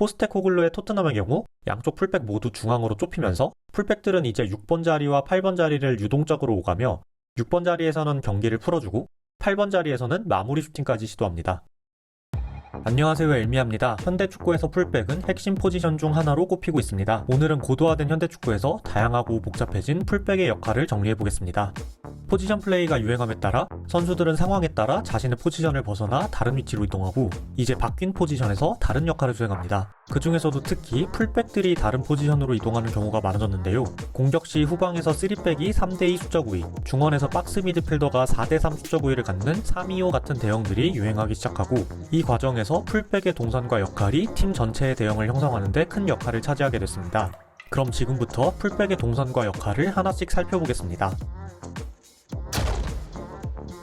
포스테코글루의 토트넘의 경우 양쪽 풀백 모두 중앙으로 좁히면서 풀백들은 이제 6번 자리와 8번 자리를 유동적으로 오가며 6번 자리에서는 경기를 풀어주고 8번 자리에서는 마무리 슈팅까지 시도합니다. 안녕하세요, 엘미야입니다. 현대축구에서 풀백은 핵심 포지션 중 하나로 꼽히고 있습니다. 오늘은 고도화된 현대축구에서 다양하고 복잡해진 풀백의 역할을 정리해보겠습니다. 포지션 플레이가 유행함에 따라 선수들은 상황에 따라 자신의 포지션을 벗어나 다른 위치로 이동하고 이제 바뀐 포지션에서 다른 역할을 수행합니다. 그 중에서도 특히 풀백들이 다른 포지션으로 이동하는 경우가 많아졌는데요. 공격 시 후방에서 3백이 3대2 수적 우위, 중원에서 박스 미드필더가 4대3 수적 우위를 갖는 3-2-5 같은 대형들이 유행하기 시작하고 이 과정에서 풀백의 동선과 역할이 팀 전체의 대형을 형성하는 데 큰 역할을 차지하게 됐습니다. 그럼 지금부터 풀백의 동선과 역할을 하나씩 살펴보겠습니다.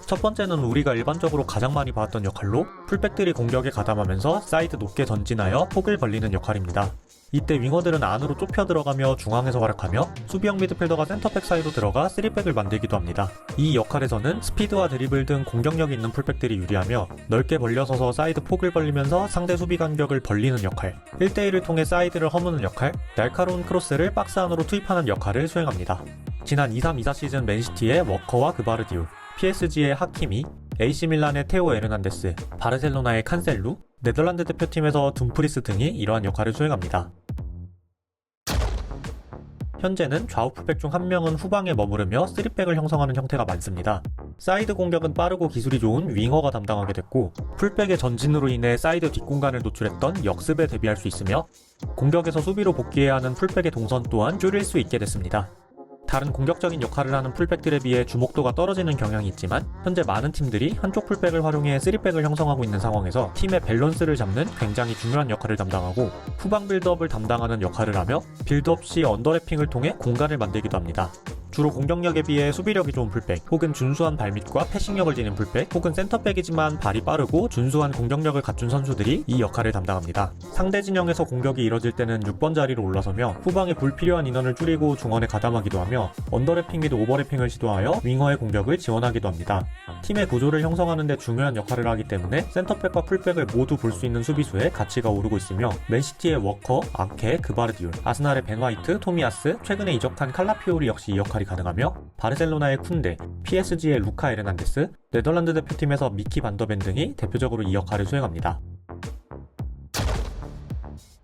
첫 번째는 우리가 일반적으로 가장 많이 봤던 역할로 풀백들이 공격에 가담하면서 사이드 높게 전진하여 폭을 벌리는 역할입니다. 이때 윙어들은 안으로 좁혀 들어가며 중앙에서 활약하며 수비형 미드필더가 센터백 사이로 들어가 3백을 만들기도 합니다. 이 역할에서는 스피드와 드리블 등 공격력이 있는 풀백들이 유리하며 넓게 벌려서서 사이드 폭을 벌리면서 상대 수비 간격을 벌리는 역할, 1대1을 통해 사이드를 허무는 역할, 날카로운 크로스를 박스 안으로 투입하는 역할을 수행합니다. 지난 23-24 시즌 맨시티의 워커와 그바르디올, PSG의 하키미, AC밀란의 테오 에르난데스, 바르셀로나의 칸셀루, 네덜란드 대표팀에서 둠프리스 등이 이러한 역할을 수행합니다. 현재는 좌우 풀백 중 한 명은 후방에 머무르며 3백을 형성하는 형태가 많습니다. 사이드 공격은 빠르고 기술이 좋은 윙어가 담당하게 됐고 풀백의 전진으로 인해 사이드 뒷공간을 노출했던 역습에 대비할 수 있으며 공격에서 수비로 복귀해야 하는 풀백의 동선 또한 줄일 수 있게 됐습니다. 다른 공격적인 역할을 하는 풀백들에 비해 주목도가 떨어지는 경향이 있지만 현재 많은 팀들이 한쪽 풀백을 활용해 3백을 형성하고 있는 상황에서 팀의 밸런스를 잡는 굉장히 중요한 역할을 담당하고 후방 빌드업을 담당하는 역할을 하며 빌드업 시 언더래핑을 통해 공간을 만들기도 합니다. 주로 공격력에 비해 수비력이 좋은 풀백, 혹은 준수한 발밑과 패싱력을 지닌 풀백, 혹은 센터백이지만 발이 빠르고 준수한 공격력을 갖춘 선수들이 이 역할을 담당합니다. 상대 진영에서 공격이 이뤄질 때는 6번 자리로 올라서며 후방에 불필요한 인원을 줄이고 중원에 가담하기도 하며 언더래핑 및 오버래핑을 시도하여 윙어의 공격을 지원하기도 합니다. 팀의 구조를 형성하는 데 중요한 역할을 하기 때문에 센터백과 풀백을 모두 볼 수 있는 수비수의 가치가 오르고 있으며 맨시티의 워커, 아케, 그바르디올, 아스날의 벤 화이트, 토미야스, 최근에 이적한 칼라피오리 역시 이 역할이 가능하며 바르셀로나의 쿤데, PSG의 루카 에르난데스, 네덜란드 대표팀에서 미키 반더벤 등이 대표적으로 이 역할을 수행합니다.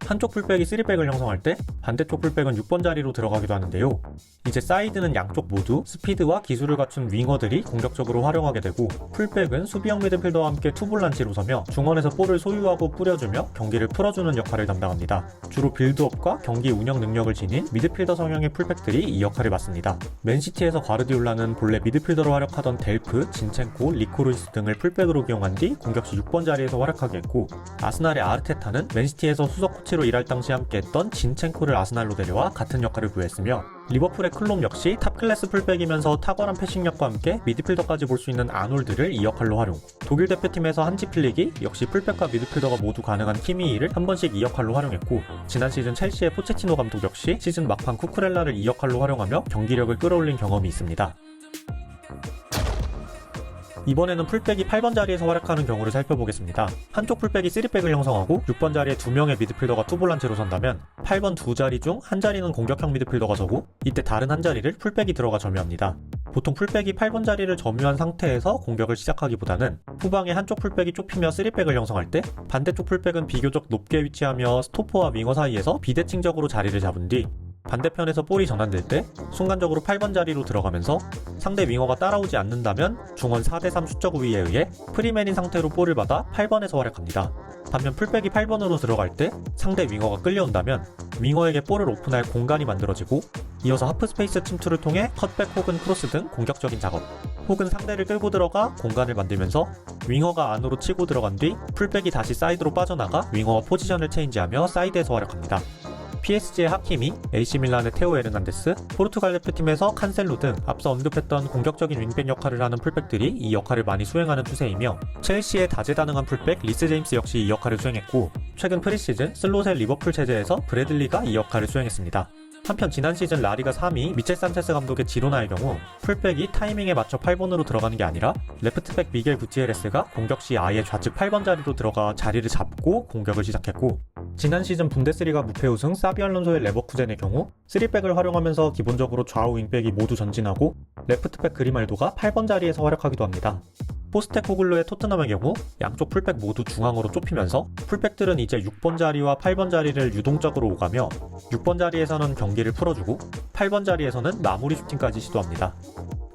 한쪽 풀백이 3백을 형성할 때 반대쪽 풀백은 6번 자리로 들어가기도 하는데요. 이제 사이드는 양쪽 모두 스피드와 기술을 갖춘 윙어들이 공격적으로 활용하게 되고 풀백은 수비형 미드필더와 함께 투볼란치로 서며 중원에서 볼을 소유하고 뿌려주며 경기를 풀어주는 역할을 담당합니다. 주로 빌드업과 경기 운영 능력을 지닌 미드필더 성향의 풀백들이 이 역할을 맡습니다. 맨시티에서 과르디올라는 본래 미드필더로 활약하던 델프, 진첸코, 리코루이스 등을 풀백으로 기용한 뒤 공격 시 6번 자리에서 활약하게 했고 아스날의 아르테타는 맨시티에서 수석 코치로 일할 당시 함께했던 진첸코를 아스날로 데려와 같은 역할을 부여했으며 리버풀의 클롭 역시 탑클래스 풀백이면서 탁월한 패싱력과 함께 미드필더까지 볼 수 있는 아놀드를 이 역할로 활용, 독일 대표팀에서 한지 필릭이 역시 풀백과 미드필더가 모두 가능한 키미히를 한 번씩 이 역할로 활용했고 지난 시즌 첼시의 포체티노 감독 역시 시즌 막판 쿠쿠렐라를 이 역할로 활용하며 경기력을 끌어올린 경험이 있습니다. 이번에는 풀백이 8번 자리에서 활약하는 경우를 살펴보겠습니다. 한쪽 풀백이 3백을 형성하고 6번 자리에 2명의 미드필더가 투볼란치로 선다면 8번 두 자리 중 한 자리는 공격형 미드필더가 서고 이때 다른 한 자리를 풀백이 들어가 점유합니다. 보통 풀백이 8번 자리를 점유한 상태에서 공격을 시작하기보다는 후방에 한쪽 풀백이 좁히며 3백을 형성할 때 반대쪽 풀백은 비교적 높게 위치하며 스토퍼와 윙어 사이에서 비대칭적으로 자리를 잡은 뒤 반대편에서 볼이 전환될 때 순간적으로 8번 자리로 들어가면서 상대 윙어가 따라오지 않는다면 중원 4대3 수적 우위에 의해 프리맨인 상태로 볼을 받아 8번에서 활약합니다. 반면 풀백이 8번으로 들어갈 때 상대 윙어가 끌려온다면 윙어에게 볼을 오픈할 공간이 만들어지고 이어서 하프스페이스 침투를 통해 컷백 혹은 크로스 등 공격적인 작업, 혹은 상대를 끌고 들어가 공간을 만들면서 윙어가 안으로 치고 들어간 뒤 풀백이 다시 사이드로 빠져나가 윙어와 포지션을 체인지하며 사이드에서 활약합니다. PSG의 하키미, AC밀란의 테오 에르난데스, 포르투갈 대표팀에서 칸셀루 등 앞서 언급했던 공격적인 윙백 역할을 하는 풀백들이 이 역할을 많이 수행하는 추세이며 첼시의 다재다능한 풀백 리스 제임스 역시 이 역할을 수행했고 최근 프리시즌 슬롯의 리버풀 체제에서 브래들리가 이 역할을 수행했습니다. 한편 지난 시즌 라리가 3위 미첼 산체스 감독의 지로나의 경우 풀백이 타이밍에 맞춰 8번으로 들어가는 게 아니라 레프트백 미겔 구티에레스가 공격 시 아예 좌측 8번 자리로 들어가 자리를 잡고 공격을 시작했고, 지난 시즌 분데스리가 무패 우승 사비 알론소의 레버쿠젠의 경우 3백을 활용하면서 기본적으로 좌우 윙백이 모두 전진하고 레프트백 그리말도가 8번 자리에서 활약하기도 합니다. 포스테코글루의 토트넘의 경우 양쪽 풀백 모두 중앙으로 좁히면서 풀백들은 이제 6번 자리와 8번 자리를 유동적으로 오가며 6번 자리에서는 경기를 풀어주고 8번 자리에서는 마무리 슈팅까지 시도합니다.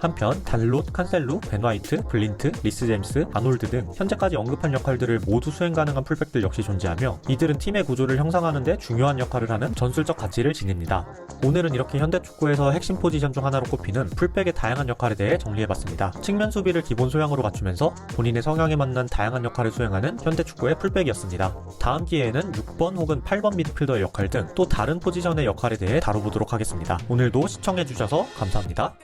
한편 달롯, 칸셀루, 벤 화이트, 블린트, 리스 제임스, 아놀드 등 현재까지 언급한 역할들을 모두 수행 가능한 풀백들 역시 존재하며 이들은 팀의 구조를 형성하는 데 중요한 역할을 하는 전술적 가치를 지닙니다. 오늘은 이렇게 현대축구에서 핵심 포지션 중 하나로 꼽히는 풀백의 다양한 역할에 대해 정리해봤습니다. 측면 수비를 기본 소양으로 갖추면서 본인의 성향에 맞는 다양한 역할을 수행하는 현대축구의 풀백이었습니다. 다음 기회에는 6번 혹은 8번 미드필더의 역할 등 또 다른 포지션의 역할에 대해 다뤄보도록 하겠습니다. 오늘도 시청해주셔서 감사합니다.